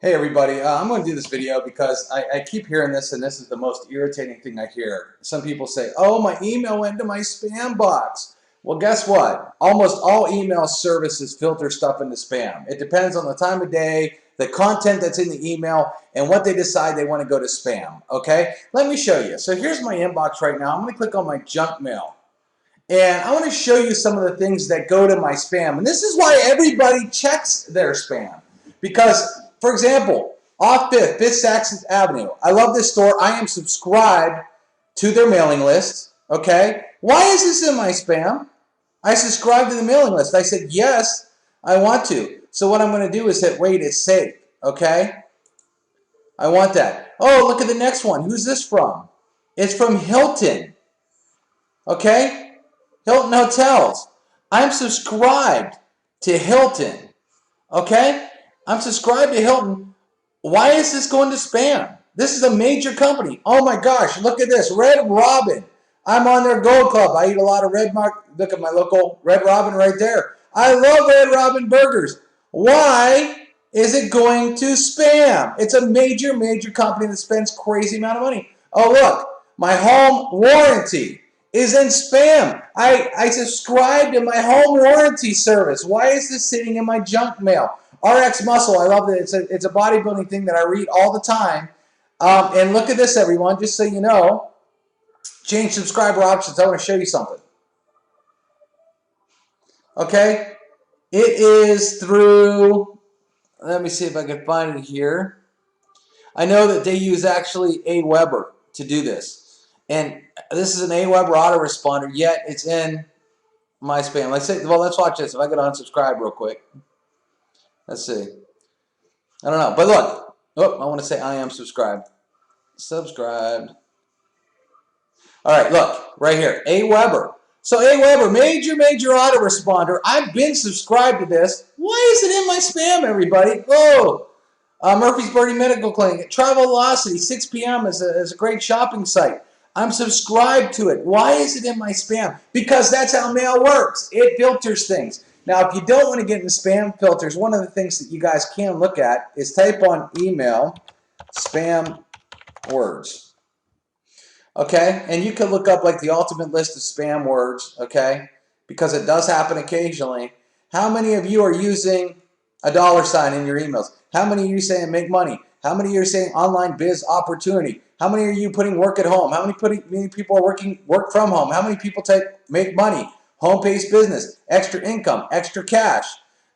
Hey everybody, I'm going to do this video because I keep hearing this, and this is the most irritating thing I hear. Some people say, oh, my email went to my spam box. Well, guess what? Almost all email services filter stuff into spam. It depends on the time of day, the content that's in the email, and what they decide they want to go to spam, okay? Let me show you. So here's my inbox right now. I'm going to click on my junk mail. And I want to show you some of the things that go to my spam. And this is why everybody checks their spam. Because, for example, off 5th Saxon Avenue. I love this store. I am subscribed to their mailing list. Okay? Why is this in my spam? I subscribed to the mailing list. I said, yes, I want to. So what I'm going to do is hit wait, it's safe. Okay? I want that. Oh, look at the next one. Who's this from? It's from Hilton. Okay? Hilton Hotels. I'm subscribed to Hilton. Okay? I'm subscribed to Hilton. Why is this going to spam? This is a major company. Oh my gosh, look at this. Red Robin. I'm on their Gold Club. I eat a lot of Red Mark. Look at my local Red Robin right there. I love Red Robin burgers. Why is it going to spam? It's a major, major company that spends crazy amount of money. Oh, look. My home warranty is in spam. I subscribe to my home warranty service. Why is this sitting in my junk mail? RX Muscle, I love it. It's a bodybuilding thing that I read all the time. And look at this, everyone, just so you know. Change subscriber options. I want to show you something. Okay? It is through, let me see if I can find it here. I know that they use actually Aweber to do this. And this is an Aweber autoresponder, yet it's in my spam. Let's watch this. If I could unsubscribe real quick. Let's see. I don't know. But look. Oh, I want to say I am subscribed. Subscribed. All right, look. Right here. Aweber. So Aweber, major, major autoresponder. I've been subscribed to this. Why is it in my spam, everybody? Oh. Murphy's Birdie Medical Clinic. Travelocity, 6 p.m. is a great shopping site. I'm subscribed to it. Why is it in my spam? Because that's how mail works. It filters things. Now, if you don't want to get into spam filters, one of the things that you guys can look at is type on email spam words. Okay? And you can look up like the ultimate list of spam words, okay? Because it does happen occasionally. How many of you are using a $sign in your emails? How many of you saying make money? How many of you are saying online biz opportunity? How many are you putting work at home? How many people are working work from home? How many people make money? Home-based business, extra income, extra cash,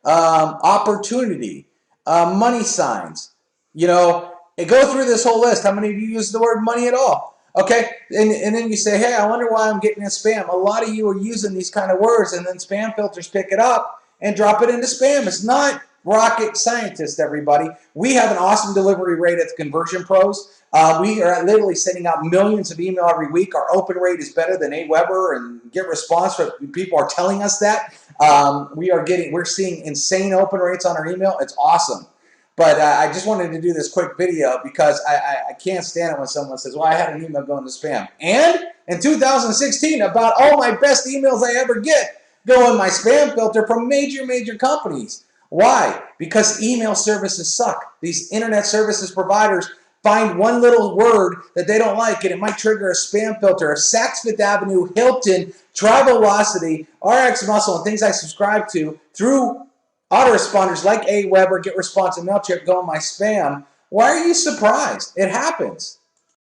opportunity, money signs. You know, go through this whole list. How many of you use the word money at all? Okay, and then you say, hey, I wonder why I'm getting a spam. A lot of you are using these kind of words, and then spam filters pick it up and drop it into spam. It's not rocket scientist, everybody. We have an awesome delivery rate at the Conversion Pros. We are literally sending out millions of email every week. Our open rate is better than Aweber, and get response from people are telling us that. We're seeing insane open rates on our email. It's awesome. But I just wanted to do this quick video because I can't stand it when someone says, well, I had an email going to spam. And in 2016, about all my best emails I ever get go in my spam filter from major, major companies. Why? Because email services suck. These internet services providers find one little word that they don't like, and it might trigger a spam filter. Saks Fifth Avenue, Hilton, Travelocity, RX Muscle, and things I subscribe to through autoresponders like Aweber, Get Response, and MailChimp go in my spam. Why are you surprised? It happens.